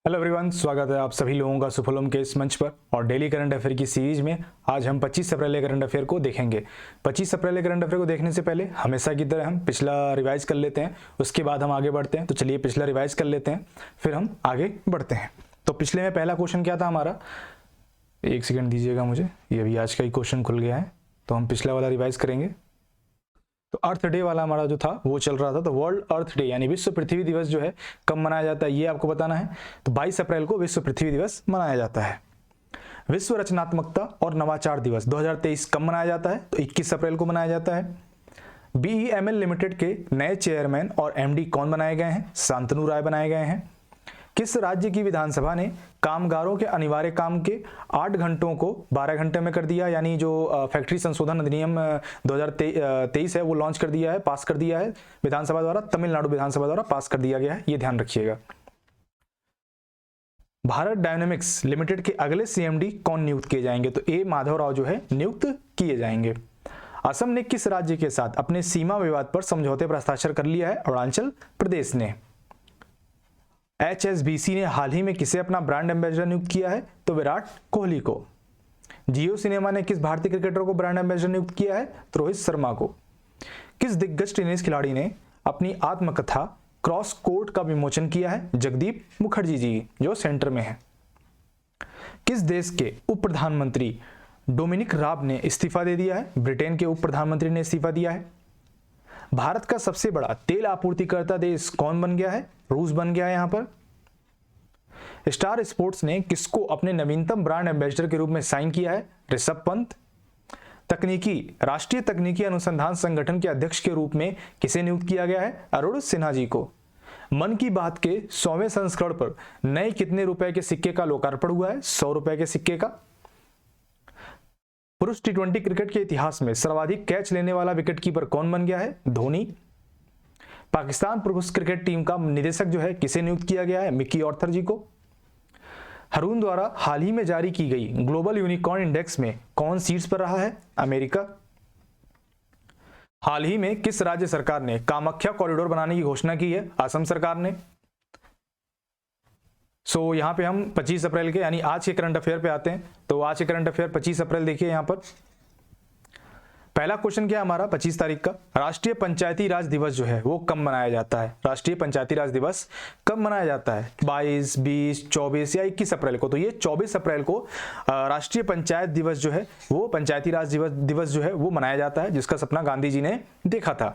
Hello everyone, स्वागत है आप सभी लोगों का सुफलम के इस मंच पर और डेली करंट अफेयर की सीरीज में। आज हम 25 अप्रैल के करंट अफेयर को देखेंगे। 25 अप्रैल के करंट अफेयर को देखने से पहले हमेशा की तरह हम पिछला रिवाइज कर लेते हैं, उसके बाद हम आगे बढ़ते हैं। तो चलिए पिछला रिवाइज कर लेते हैं, फिर हम आगे बढ़ते हैं। तो पिछले में पहला क्वेश्चन क्या था हमारा, एक सेकेंड दीजिएगा मुझे, ये अभी आज का ही क्वेश्चन खुल गया है, तो हम पिछला वाला रिवाइज करेंगे। तो अर्थ डे वाला हमारा जो था वो चल रहा था। तो वर्ल्ड अर्थ डे यानी विश्व पृथ्वी दिवस जो है कब मनाया जाता है ये आपको बताना है। तो 22 अप्रैल को विश्व पृथ्वी दिवस मनाया जाता है। विश्व रचनात्मकता और नवाचार दिवस 2023 कब मनाया जाता है? तो 21 अप्रैल को मनाया जाता है। BEML लिमिटेड के नए चेयरमैन और MD कौन बनाए गए हैं? शांतनु राय बनाए गए हैं। किस राज्य की विधानसभा ने कामगारों के अनिवार्य काम के 8 घंटों को 12 घंटे में कर दिया, यानी जो फैक्ट्री संशोधन अधिनियम 2023 है वो लॉन्च कर दिया है, पास कर दिया है विधानसभा द्वारा, तमिलनाडु विधानसभा द्वारा पास कर दिया गया है, ये ध्यान रखिएगा। भारत डायनेमिक्स लिमिटेड के अगले CMD कौन नियुक्त किए जाएंगे? तो A माधव राव जो है नियुक्त किए जाएंगे। असम ने किस राज्य के साथ अपने सीमा विवाद पर समझौते पर हस्ताक्षर कर लिया है? अरुणाचल प्रदेश ने। HSBC ने हाल ही में किसे अपना ब्रांड एम्बेसडर नियुक्त किया है? तो विराट कोहली को। जियो सिनेमा ने किस भारतीय क्रिकेटर को ब्रांड एम्बेसडर नियुक्त किया है? तो रोहित शर्मा को। किस दिग्गज टेनिस खिलाड़ी ने अपनी आत्मकथा क्रॉस कोर्ट का विमोचन किया है? जगदीप मुखर्जी जी, जो सेंटर में है। किस देश के उप प्रधानमंत्री डोमिनिक राब ने इस्तीफा दे दिया है? ब्रिटेन के उप प्रधानमंत्री ने इस्तीफा दिया है। भारत का सबसे बड़ा तेल आपूर्तिकर्ता देश कौन बन गया है? रूस बन गया है। यहां पर स्टार स्पोर्ट्स ने किसको अपने नवीनतम ब्रांड एम्बेसडर के रूप में साइन किया है? ऋषभ पंत। राष्ट्रीय तकनीकी अनुसंधान संगठन के अध्यक्ष के रूप में किसे नियुक्त किया गया है? अरुण सिन्हा जी को। मन की बात के 100वें संस्करण पर नए कितने रुपए के सिक्के का लोकार्पण हुआ है? 100 रुपए के सिक्के का। पुरुष T20 क्रिकेट के इतिहास में सर्वाधिक कैच लेने वाला विकेटकीपर कौन बन गया है? धोनी। पाकिस्तान पुरुष क्रिकेट टीम का निदेशक जो है किसे नियुक्त किया गया है? मिकी ऑर्थर जी को। हरून द्वारा हाल ही में जारी की गई ग्लोबल यूनिकॉर्न इंडेक्स में कौन शीर्ष पर रहा है? अमेरिका। हाल ही में किस राज्य सरकार ने कामाख्या कॉरिडोर बनाने की घोषणा की है? असम सरकार ने। यहां पे हम 25 अप्रैल के यानी आज के करंट अफेयर पे आते हैं। तो आज के करंट अफेयर 25 अप्रैल देखिए, यहां पर पहला क्वेश्चन क्या है हमारा 25 तारीख का, राष्ट्रीय पंचायती राज दिवस जो है वो कब मनाया जाता है? राष्ट्रीय पंचायती राज दिवस कब मनाया जाता है? 22, 20, 24 या 21 अप्रैल को? तो ये 24 अप्रैल को राष्ट्रीय पंचायत दिवस जो है वो पंचायती राज दिवस जो है वो मनाया जाता है, जिसका सपना गांधी जी ने देखा था।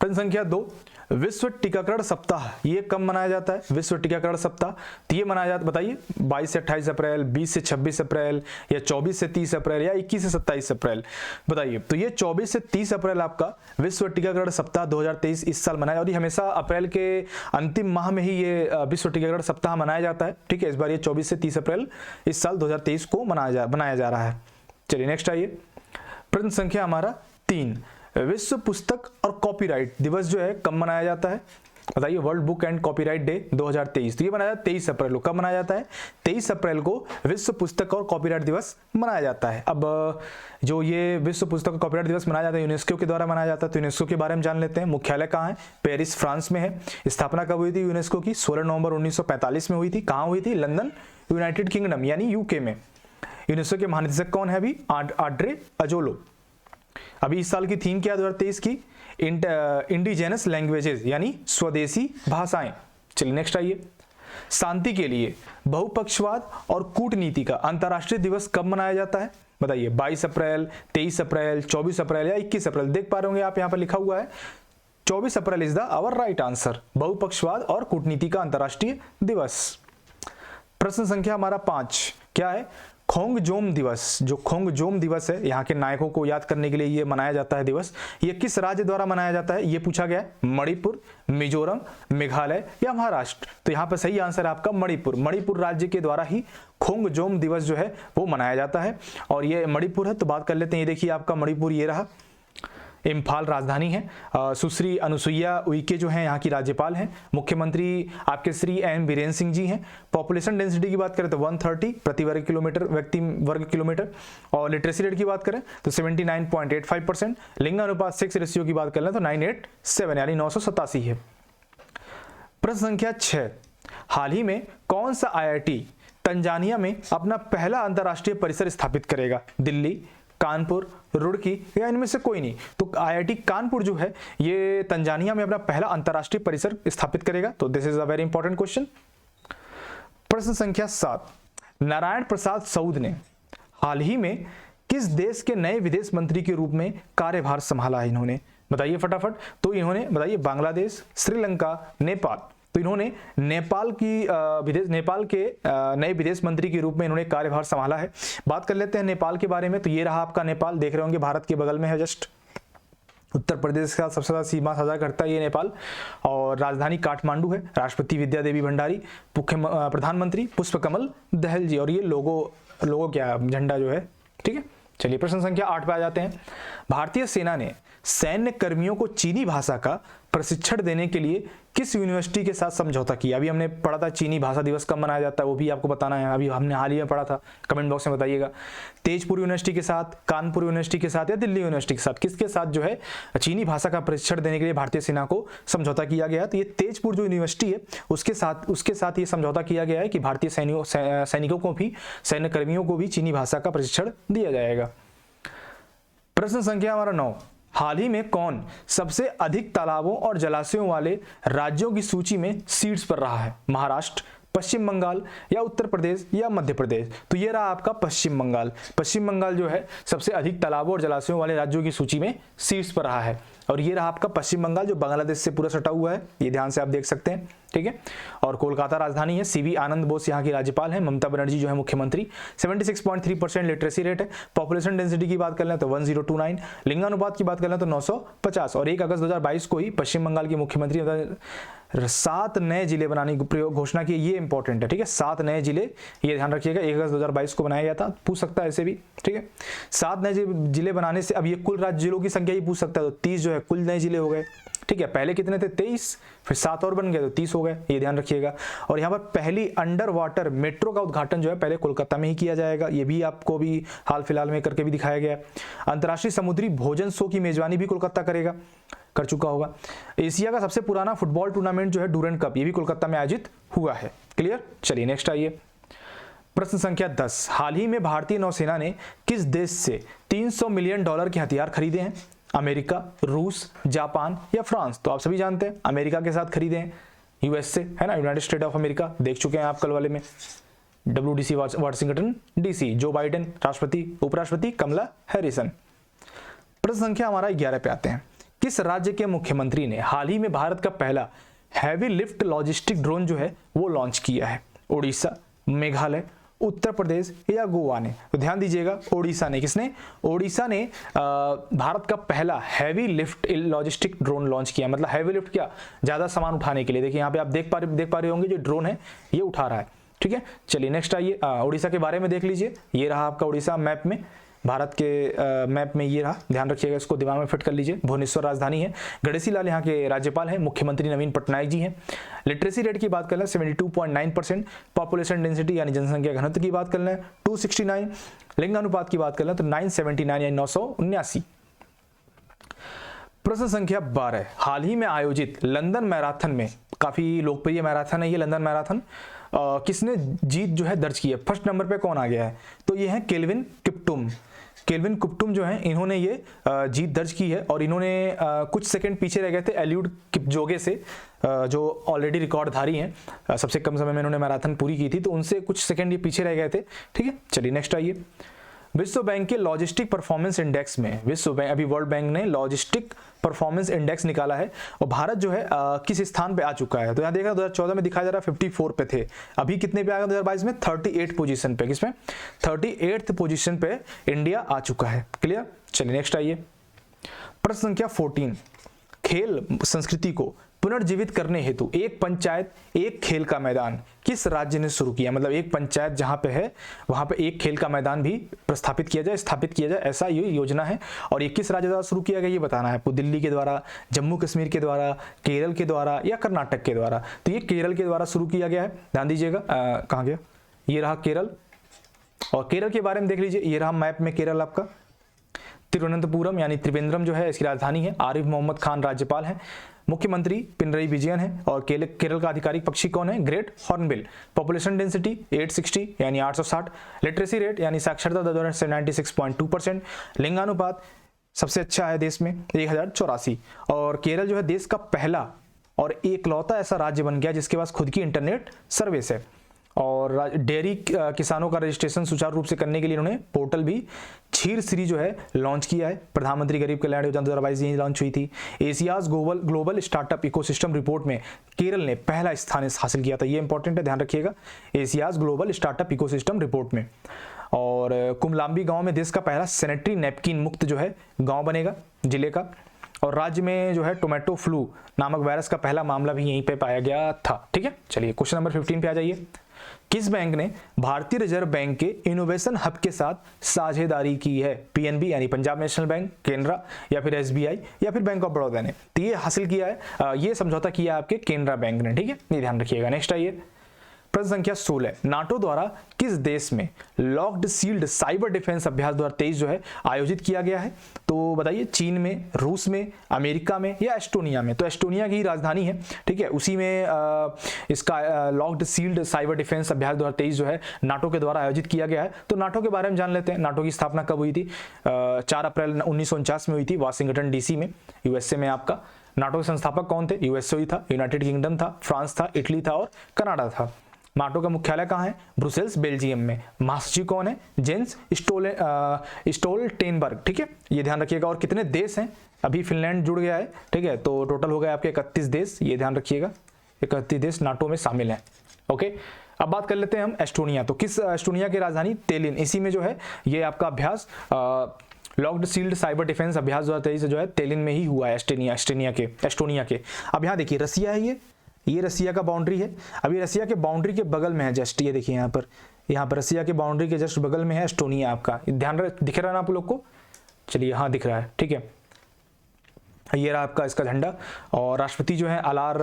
प्रश्न संख्या 2, विश्व टीकाकरण सप्ताह ये कब मनाया जाता है? विश्व टीकाकरण सप्ताह तो ये मनाया जाता है, बताइए 22 से 28 अप्रैल, 20 से 26 अप्रैल या 24 से 30 अप्रैल या 21 से 27 अप्रैल, बताइए। तो ये 24 से 30 अप्रैल आपका विश्व टीकाकरण सप्ताह 2023 इस साल मनाया, और ये हमेशा अप्रैल के अंतिम माह में ही ये विश्व टीकाकरण सप्ताह मनाया जाता है, ठीक है। इस बार ये 24 से 30 अप्रैल इस साल 2023 को बनाया जा रहा है। चलिए नेक्स्ट आइए, प्रश्न संख्या हमारा 3, विश्व पुस्तक और कॉपीराइट दिवस जो है कब मनाया जाता है? बताइए। World book and copyright day 2023, तो ये मनाया जाता है 23 अप्रैल को। कब मनाया जाता है? 23 अप्रैल को विश्व पुस्तक और कॉपीराइट दिवस मनाया जाता है। अब जो ये विश्व पुस्तक और कॉपीराइट दिवस मनाया जाता है यूनेस्को के द्वारा मनाया जाता है, तो यूनेस्को के बारे में जान लेते हैं। मुख्यालय कहाँ है? पेरिस, फ्रांस में है। स्थापना कब हुई थी यूनेस्को की? 16 नवंबर 1945 में हुई थी। कहाँ हुई थी? लंदन, यूनाइटेड किंगडम यानी UK में। यूनेस्को के महानिदेशक कौन है अभी? आड्रे अजोलो। अभी इस साल की थीम क्या है 2023 की? इंडिजेनस लैंग्वेजेस यानी स्वदेशी भाषाएं। चलिए नेक्स्ट आइए, शांति के लिए बहुपक्षवाद और कूटनीति का अंतर्राष्ट्रीय दिवस कब मनाया जाता है? बताइए। 22 अप्रैल, 23 अप्रैल, 24 अप्रैल या 21 अप्रैल? देख पा रहे होंगे आप, यहाँ पर लिखा हुआ है 24 April is the our right answer, बहुपक्षवाद और कूटनीति का अंतर्राष्ट्रीय दिवस। प्रश्न संख्या हमारा 5 क्या है? खोंगजोम दिवस। जो खोंगजोम दिवस है, यहाँ के नायकों को याद करने के लिए ये मनाया जाता है दिवस। ये किस राज्य द्वारा मनाया जाता है? ये पूछा गया है। मणिपुर, मिजोरम, मेघालय या महाराष्ट्र? तो यहाँ पर सही आंसर है आपका मणिपुर। मणिपुर राज्य के द्वारा ही खोंगजोम दिवस जो है वो मनाया जाता है, और ये मणिपुर है। तो बात कर लेते हैं, ये देखिए आपका मणिपुर ये रहा, इम्फाल राजधानी है। सुश्री अनुसुईया उइके जो हैं यहाँ की राज्यपाल हैं। मुख्यमंत्री आपके श्री एन बीरेन सिंह जी हैं। पॉपुलेशन डेंसिटी की बात करें तो 130 प्रति वर्ग किलोमीटर, और लिटरेसी रेट की बात करें तो 79.85%। लिंग अनुपात 6 रेशियो की बात करें तो 987 यानी 987 है। प्रश्न संख्या 6, हाल ही में कौन सा आईआईटी तंजानिया में अपना पहला अंतर्राष्ट्रीय परिसर स्थापित करेगा? दिल्ली, कानपुर, रुड़की या इनमें से कोई नहीं? तो आईआईटी कानपुर जो है ये तंजानिया में अपना पहला अंतर्राष्ट्रीय परिसर स्थापित करेगा। तो this is a very important question. प्रश्न संख्या 7, नारायण प्रसाद सऊद ने हाल ही में किस देश के नए विदेश मंत्री के रूप में कार्यभार संभाला है? इन्होंने बताइए फटाफट। तो इन्होंने बताइए बांग्लादेश, श्रीलंका, नेपाल। तो इन्होंने नेपाल के नए विदेश मंत्री के रूप में इन्होंने कार्यभार संभाला है। बात कर लेते हैं नेपाल के बारे में। तो ये रहा आपका नेपाल, देख रहे होंगे भारत के बगल में है, जस्ट उत्तर प्रदेश का सबसे ज्यादा सीमा साझा करता है ये नेपाल, और राजधानी काठमांडू है। राष्ट्रपति विद्या देवी भंडारी, प्रधानमंत्री पुष्पकमल दहल जी, और ये लोगो क्या झंडा जो है, ठीक है। चलिए प्रश्न संख्या 8 पे आ जाते हैं। भारतीय सेना ने सैन्य कर्मियों को चीनी भाषा का प्रशिक्षण देने के लिए किस यूनिवर्सिटी के साथ समझौता किया? अभी हमने पढ़ा था चीनी भाषा दिवस कब मनाया जाता है, वो भी आपको बताना है। अभी हमने हाल ही में पढ़ा था, कमेंट बॉक्स में बताइएगा। तेजपुर यूनिवर्सिटी के साथ, कानपुर यूनिवर्सिटी के साथ या दिल्ली यूनिवर्सिटी के साथ, किसके साथ जो है चीनी भाषा का प्रशिक्षण देने के लिए भारतीय सेना को समझौता किया गया? तो ये तेजपुर जो यूनिवर्सिटी है उसके साथ ये समझौता किया गया है कि भारतीय सैनिकों को भी, सैन्य कर्मियों को भी चीनी भाषा का प्रशिक्षण दिया जाएगा। प्रश्न संख्या हमारा 9, हाल ही में कौन सबसे अधिक तालाबों और जलाशयों वाले राज्यों की सूची में शीर्ष पर रहा है? महाराष्ट्र, पश्चिम बंगाल या उत्तर प्रदेश या मध्य प्रदेश? तो ये रहा आपका पश्चिम बंगाल। पश्चिम बंगाल जो है सबसे अधिक तालाबों और जलाशयों वाले राज्यों की सूची में शीर्ष पर रहा है। और ये रहा आपका पश्चिम बंगाल जो बांग्लादेश से पूरा सटा हुआ है, ये ध्यान से आप देख सकते हैं, ठीक है। और कोलकाता राजधानी है। सीवी आनंद बोस यहाँ की राज्यपाल है। ममता बनर्जी जो है मुख्यमंत्री। 76.3% लिटरेसी रेट है। पॉपुलेशन डेंसिटी की बात कर लें तो 1029, लिंगानुपात की बात कर लें तो 950। और 1 अगस्त 2022 को ही पश्चिम बंगाल के मुख्यमंत्री 7 नए जिले बनाने की घोषणा की। ये इंपॉर्टेंट है, ठीक है। 7 नए जिले, ये ध्यान रखिएगा। 1 अगस्त 2022 को बनाया गया था, पूछ सकता है ऐसे भी, ठीक है। 7 नए जिले बनाने से अब ये कुल राज्य जिलों की संख्या ही पूछ सकता है, तो 30 जो है कुल नए जिले हो गए, ठीक है। पहले कितने थे? 23, फिर 7 और बन गए तो 30 हो गए, ये ध्यान रखिएगा। और यहाँ पर पहली अंडर वाटर मेट्रो का उद्घाटन जो है पहले कोलकाता में ही किया जाएगा, ये भी आपको भी हाल फिलहाल में करके भी दिखाया गया। अंतर्राष्ट्रीय समुद्री भोजन शो की मेजबानी भी कोलकाता कर चुका होगा। एशिया का सबसे पुराना फुटबॉल टूर्नामेंट जो है डूरंड कप, ये भी कोलकाता में आयोजित हुआ है। क्लियर? चलिए नेक्स्ट आइए। प्रश्न संख्या 10, हाल ही में भारतीय नौसेना ने किस देश से $300 मिलियन के हथियार खरीदे हैं? अमेरिका, रूस, जापान या फ्रांस? तो आप सभी जानते हैं अमेरिका के साथ खरीदे हैं, यूएस से, है ना, यूनाइटेड स्टेट ऑफ अमेरिका। देख चुके हैं आप कल वाले में। WDC Washington DC, Joe Biden राष्ट्रपति, उपराष्ट्रपति कमला हैरिसन। प्रश्न संख्या हमारा 11 पे आते हैं। किस राज्य के मुख्यमंत्री ने हाल ही में भारत का पहला हैवी लिफ्ट लॉजिस्टिक ड्रोन जो है वो लॉन्च किया है? उड़ीसा, मेघालय, उत्तर प्रदेश या गोवा ने? तो ध्यान दीजिएगा, ओडिशा ने। किसने? ओडिशा ने भारत का पहला heavy lift logistic drone launch किया। मतलब हैवी लिफ्ट क्या? ज्यादा सामान उठाने के लिए। देखिए यहाँ पे आप देख पा रहे होंगे जो ड्रोन है ये उठा रहा है, ठीक है। चलिए नेक्स्ट आइए, ओडिशा के बारे में देख लीजिए। ये रहा आपका ओडिशा मैप में, भारत के मैप में ये रहा, ध्यान रखिएगा, इसको दिमाग में फिट कर लीजिए। भुवनेश्वर राजधानी है। गणेशी लाल यहाँ के राज्यपाल हैं। मुख्यमंत्री नवीन पटनायक जी हैं। लिटरेसी रेट की बात कर लें 72.9%। पॉपुलेशन डेंसिटी यानी जनसंख्या घनत्व की बात कर लें 269। लिंगानुपात की बात कर लें तो 979 यानी 979। प्रश्न संख्या 12, हाल ही में आयोजित लंदन मैराथन में, काफी लोकप्रिय मैराथन है ये लंदन मैराथन, किसने जीत जो है दर्ज की है? फर्स्ट नंबर पे कौन आ गया है? तो ये है केल्विन किप्टुम। केल्विन किप्टुम जो है इन्होंने ये जीत दर्ज की है। और इन्होंने कुछ सेकंड पीछे रह गए थे एलियूड किपजोगे से, जो ऑलरेडी रिकॉर्डधारी हैं। सबसे कम समय में इन्होंने मैराथन पूरी की थी, तो उनसे कुछ सेकंड ये पीछे रह गए थे, ठीक है। चलिए नेक्स्ट आइए। विश्व बैंक के लॉजिस्टिक परफॉर्मेंस इंडेक्स में, अभी वर्ल्ड बैंक ने लॉजिस्टिक परफॉर्मेंस इंडेक्स निकाला है और भारत जो है किस स्थान पे आ चुका है? तो यहाँ देखा 2014 में दिखाया जा रहा है 54 पे थे, अभी कितने पे आ गया 2022 में? 38 पोजीशन पे। किसमें? 38th पोजीशन पे इंडिया आ चुका है। क्लियर? चलिए नेक्स्ट आइए। प्रश्न संख्या 14, खेल संस्कृति को पुनर्जीवित करने हेतु एक पंचायत एक खेल का मैदान किस राज्य ने शुरू किया? मतलब एक पंचायत जहां पे है वहां पे एक खेल का मैदान भी स्थापित किया जाए, ऐसा ये योजना है। और ये किस राज्य द्वारा शुरू किया गया ये बताना है आपको। दिल्ली के द्वारा, जम्मू कश्मीर के द्वारा, केरल के द्वारा या कर्नाटक के द्वारा? तो ये केरल के द्वारा शुरू किया गया है। ध्यान दीजिएगा, कहाँ गया? ये रहा केरल। और केरल के बारे में देख लीजिए, ये रहा मैप में केरल आपका। तिरुवनंतपुरम यानी त्रिवेंद्रम जो है इसकी राजधानी है। आरिफ मोहम्मद खान राज्यपाल हैं। मुख्यमंत्री पिनरई विजयन है। और केरल का आधिकारिक पक्षी कौन है? Great hornbill. पॉपुलेशन डेंसिटी 860 यानी 860। लिटरेसी रेट यानी साक्षरता दर 96.2%। लिंगानुपात सबसे अच्छा है देश में 1084। और केरल जो है देश का पहला और एकलौता ऐसा राज्य बन गया जिसके पास खुद की इंटरनेट सर्विस है। और डेयरी किसानों का रजिस्ट्रेशन सुचारू रूप से करने के लिए उन्होंने पोर्टल भी क्षीर श्री जो है लॉन्च किया है। प्रधानमंत्री गरीब कल्याण योजना 2022 यही लॉन्च हुई थी। Asia's global startup ecosystem report में केरल ने पहला स्थान हासिल किया था। ये इंपॉर्टेंट है, ध्यान रखिएगा, Asia's global startup ecosystem report में। और कुमलाम्बी गांव में देश का पहला सैनिटरी नैपकिन मुक्त जो है गांव बनेगा जिले का। और राज्य में जो है टोमेटो फ्लू नामक वायरस का पहला मामला भी यहीं पे पाया गया था। ठीक है, चलिए क्वेश्चन नंबर 15 पे आ जाइए। किस बैंक ने भारतीय रिजर्व बैंक के इनोवेशन हब के साथ साझेदारी की है? पीएनबी यानी पंजाब नेशनल बैंक, केनरा या फिर एसबीआई या फिर बैंक ऑफ बड़ौदा ने। तो ये हासिल किया है, ये समझौता किया है आपके केनरा बैंक ने। ठीक है, ये ध्यान रखिएगा। नेक्स्ट आइए, प्रश्न संख्या 16, नाटो द्वारा किस देश में लॉक्ड सील्ड साइबर डिफेंस अभ्यास 2023 जो है आयोजित किया गया है? तो बताइए, चीन में, रूस में, अमेरिका में या एस्टोनिया में? तो एस्टोनिया की राजधानी है, ठीक है, उसी में इसका लॉक्ड सील्ड साइबर डिफेंस अभ्यास 2023 जो है नाटो के द्वारा आयोजित किया गया है। तो नाटो के बारे में जान लेते हैं। नाटो की स्थापना कब हुई थी? 4 अप्रैल 1949 में हुई थी, वाशिंगटन डीसी में, यूएसए में। आपका नाटो के संस्थापक कौन थे? यूएसए ही था, यूनाइटेड किंगडम था, फ्रांस था, इटली था और कनाडा था। नाटो का मुख्यालय कहाँ है? ब्रुसेल्स, बेल्जियम में। महासचिव कौन है? Jens Stoltenberg. ठीक है, ये ध्यान रखिएगा। और कितने देश हैं? अभी फिनलैंड जुड़ गया है, ठीक है, तो टोटल हो गए आपके 31 देश। ये ध्यान रखिएगा, 31 देश नाटो में शामिल हैं। ओके, अब बात कर लेते हैं हम एस्टोनिया। तो किस एस्टोनिया की राजधानी? तेलिन। इसी में जो है ये आपका अभ्यास लॉक्ड सील्ड साइबर डिफेंस अभ्यास 2023 जो है तेलिन में ही हुआ है, एस्टोनिया के। अब यहाँ देखिए, रसिया है, ये रसिया का बाउंड्री है। अभी रसिया के बाउंड्री के बगल में है जस्ट, ये देखिए यहाँ पर रसिया के बाउंड्री के जस्ट बगल में है एस्टोनिया आपका। ध्यान दिख रहा है ना आप लोग को? चलिए, हाँ दिख रहा है, ठीक है। ये रहा आपका इसका झंडा। और राष्ट्रपति जो है अलार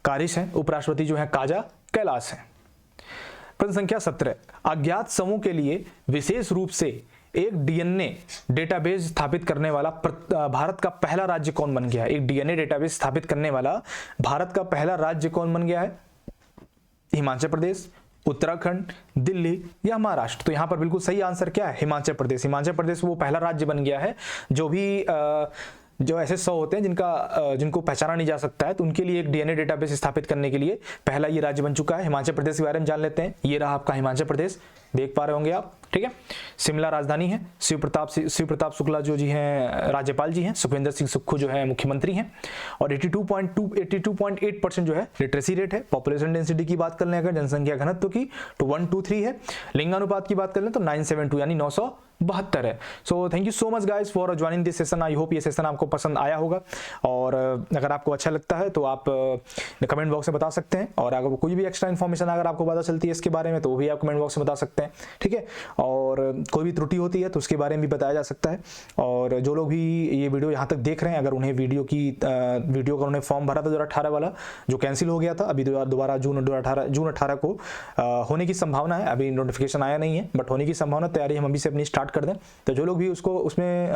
कारिस है, उपराष्ट्रपति जो है काजा कैलाश है। प्रश्न संख्या 17, अज्ञात समूह के लिए विशेष रूप से एक डीएनए डेटाबेस स्थापित करने वाला भारत का पहला राज्य कौन बन गया है? एक डीएनए डेटाबेस स्थापित करने वाला भारत का पहला राज्य कौन बन गया है? हिमाचल प्रदेश, उत्तराखंड, दिल्ली या महाराष्ट्र? तो यहां पर बिल्कुल सही आंसर क्या है? हिमाचल प्रदेश। हिमाचल प्रदेश वो पहला राज्य बन गया है जो ऐसे 100 होते हैं जिनको पहचाना नहीं जा सकता है, तो उनके लिए एक डीएनए डेटाबेस स्थापित करने के लिए पहला ये राज्य बन चुका है। हिमाचल प्रदेश के बारे में जान लेते हैं। ये रहा आपका हिमाचल प्रदेश, देख पा रहे होंगे आप, ठीक है। शिमला राजधानी है। शिव प्रताप शुक्ला जो जी हैं राज्यपाल जी हैं, सुखविंदर सिंह सुक्खू जो है मुख्यमंत्री हैं। और 82.8% जो है लिटरेसी रेट है। पॉपुलेशन डेंसिटी की बात कर लें अगर, जनसंख्या घनत्व की, तो 123 है। लिंगानुपात की बात कर लें तो 972 यानी 972 है। So thank you so much guys for joining this session. I hope ये सेशन आपको पसंद आया होगा, और अगर आपको अच्छा लगता है तो आप कमेंट बॉक्स में बता सकते हैं। और अगर कोई भी एक्स्ट्रा इन्फॉर्मेशन अगर आपको पता चलती है इसके बारे में तो वो भी आप कमेंट बॉक्स में बता सकते हैं, ठीक है। और कोई भी त्रुटि होती है तो उसके बारे में भी बताया जा सकता है। और जो लोग भी ये वीडियो यहाँ तक देख रहे हैं, अगर उन्हें वीडियो का उन्हें फॉर्म भरा था 2018 वाला जो कैंसिल हो गया था, अभी दोबारा जून 18 को होने की संभावना है। अभी नोटिफिकेशन आया नहीं है, बट होने की संभावना, तैयारी हम अभी से अपनी स्टार्ट कर दें। तो जो लोग भी उसमें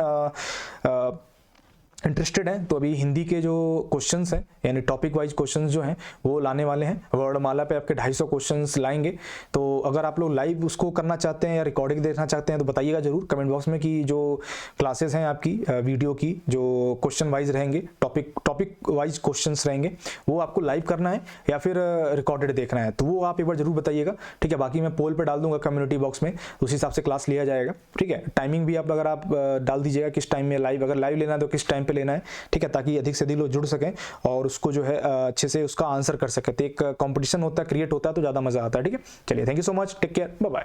इंटरेस्टेड हैं तो अभी हिंदी के जो क्वेश्चंस हैं यानी टॉपिक वाइज क्वेश्चंस जो हैं वो लाने वाले हैं। वर्णमाला पे आपके 250 क्वेश्चंस लाएंगे। तो अगर आप लोग लाइव उसको करना चाहते हैं या रिकॉर्डिंग देखना चाहते हैं तो बताइएगा जरूर कमेंट बॉक्स में कि जो क्लासेस हैं आपकी वीडियो की, जो क्वेश्चन वाइज रहेंगे, टॉपिक वाइज क्वेश्चंस रहेंगे, वो आपको लाइव करना है या फिर रिकॉर्डेड देखना है, तो वो आप एक बार जरूर बताइएगा, ठीक है। बाकी मैं पोल पर डाल दूंगा कम्युनिटी बॉक्स में, उस हिसाब से क्लास लिया जाएगा, ठीक है। टाइमिंग भी अगर आप डाल दीजिएगा किस टाइम में लाइव, अगर लाइव लेना है तो किस टाइम लेना है, ठीक है, ताकि अधिक से अधिक लोग जुड़ सकें और उसको जो है अच्छे से उसका आंसर कर सके। तो एक कंपटीशन होता है, क्रिएट होता है तो ज्यादा मजा आता है, ठीक है। चलिए, thank you so much, take care, bye bye.